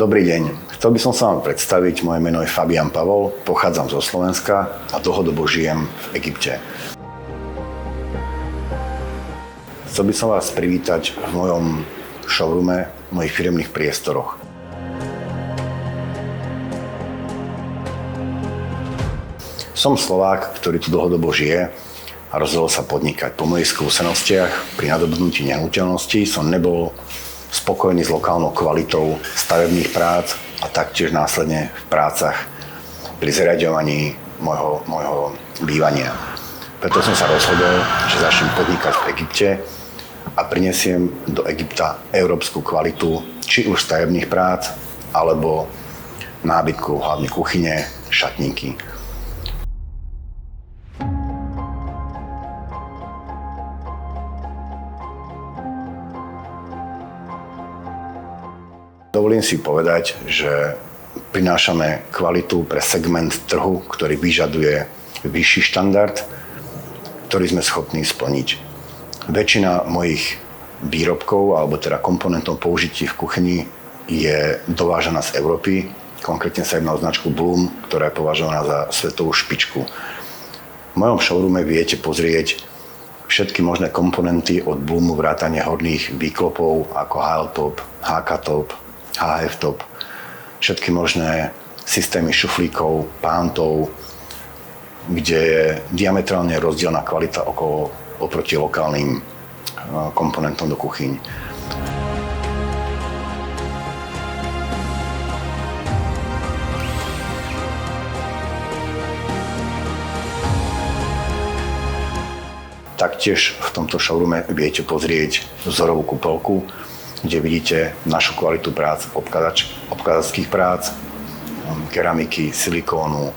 Dobrý deň. Chcel by som sa vám predstaviť. Moje meno je Fabián Pavol, pochádzam zo Slovenska a dlhodobo žijem v Egypte. Chcel by som vás privítať v mojom showroome, v mojich firemných priestoroch. Som Slovák, ktorý tu dlhodobo žije a rozhodol sa podnikať. Po mojich skúsenostiach pri nadobudnutí nehnuteľností som nebol spokojný s lokálnou kvalitou stavebných prác a taktiež následne v prácach pri zariaďovaní môjho bývania. Preto som sa rozhodol, že začnem podnikať v Egypte a prinesiem do Egypta európsku kvalitu, či už stavebných prác, alebo nábytku, hlavne kuchyne, šatníky. Dovolím si povedať, že prinášame kvalitu pre segment trhu, ktorý vyžaduje vyšší štandard, ktorý sme schopní splniť. Väčšina mojich výrobkov, alebo teda komponentov použití v kuchyni je dovážaná z Európy. Konkrétne sa jedná o značku Bloom, ktorá je považovaná za svetovú špičku. V mojom showroome viete pozrieť všetky možné komponenty od Bloomu, vrátane horných výklopov ako HL-top, HK-top, HF-top, všetky možné systémy šuflíkov, pántov, kde je diametrálne rozdielna kvalita oproti lokálnym komponentom do kuchyň. Taktiež v tomto showroome viete pozrieť vzorovú kúpeľku, kde vidíte našu kvalitu prác, obkladačských prác, keramiky, silikónu,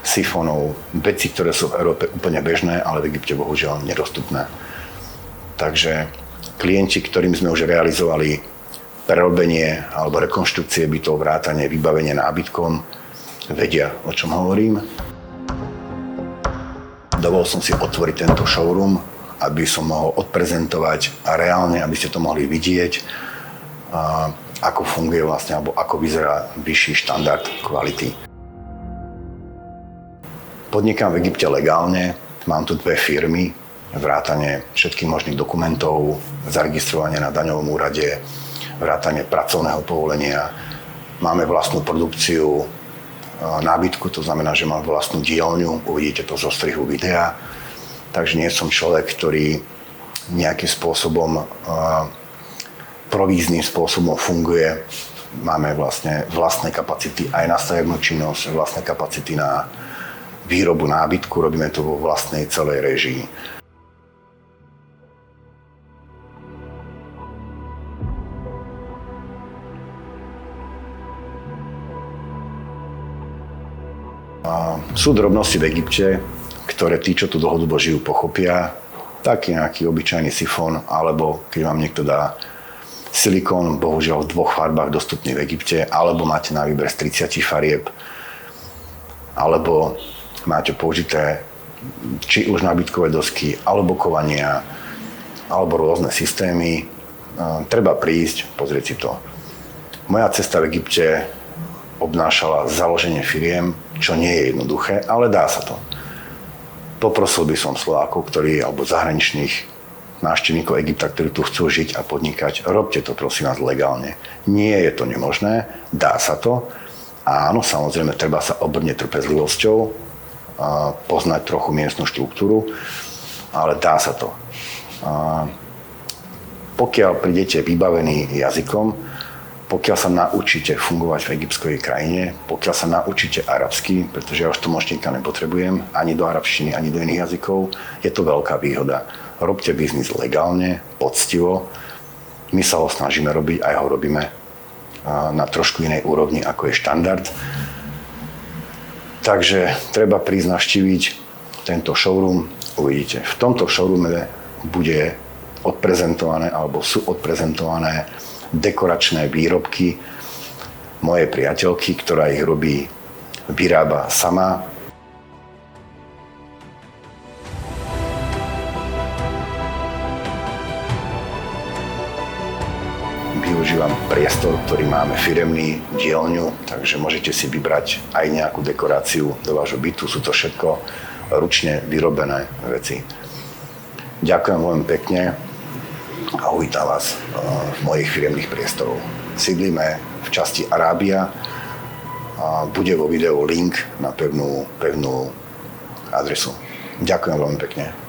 sifónov, veci, ktoré sú v Európe úplne bežné, ale v Egypte bohužiaľ nedostupné. Takže klienti, ktorým sme už realizovali prerobenie alebo rekonštrukcie bytov, vrátane, vybavenie nábytkom, vedia, o čom hovorím. Dovolil som si otvoriť tento showroom, aby som mohol odprezentovať a reálne, aby ste to mohli vidieť, ako funguje vlastne, alebo ako vyzerá vyšší štandard kvality. Podnikám v Egypte legálne, mám tu 2 firmy, vrátane všetkých možných dokumentov, zaregistrovanie na daňovom úrade, vrátane pracovného povolenia. Máme vlastnú produkciu nábytku, to znamená, že mám vlastnú dielňu, uvidíte to zo strihu videa. Takže nie som človek, ktorý nejakým spôsobom, provízným spôsobom funguje. Máme vlastne vlastné kapacity aj na stavebnú činnosť, vlastné kapacity na výrobu nábytku, robíme to vo vlastnej celej réžii. Sú drobnosti v Egypte, ktoré tí, čo tu dlhodobo žijú, pochopia. Taký nejaký obyčajný sifón, alebo keď vám niekto dá silikón, bohužiaľ v 2 farbách dostupný v Egypte, alebo máte na výber z 30 farieb, alebo máte použité či už nábytkové dosky, alebo kovania, alebo rôzne systémy. Treba prísť, pozrieť si to. Moja cesta v Egypte obnášala založenie firiem, čo nie je jednoduché, ale dá sa to. Poprosil by som Slovákov, alebo zahraničných návštevníkov Egypta, ktorí tu chcú žiť a podnikať, robte to prosím vás legálne. Nie je to nemožné, dá sa to. Áno, samozrejme, treba sa obrnieť trpezlivosťou, poznať trochu miestnu štruktúru, ale dá sa to. Pokiaľ prídete vybavení jazykom, pokiaľ sa naučíte fungovať v egyptskej krajine, pokiaľ sa naučíte arabsky, pretože ja už tlmočníka nepotrebujem ani do arabštiny, ani do iných jazykov, je to veľká výhoda. Robte biznis legálne, poctivo. My sa ho snažíme robiť, aj ho robíme na trošku inej úrovni, ako je štandard. Takže treba prísť navštíviť tento showroom. Uvidíte, v tomto showroome bude odprezentované, alebo sú odprezentované dekoračné výrobky mojej priateľky, ktorá ich robí, vyrába sama. využívam priestor, ktorý máme firemný, dielňu, takže môžete si vybrať aj nejakú dekoráciu do vášho bytu. Sú to všetko ručne vyrobené veci. Ďakujem veľmi pekne a uvítam vás v mojich firemných priestoroch. Sídlime v časti Arábia a bude vo videu link na pevnú adresu. Ďakujem veľmi pekne.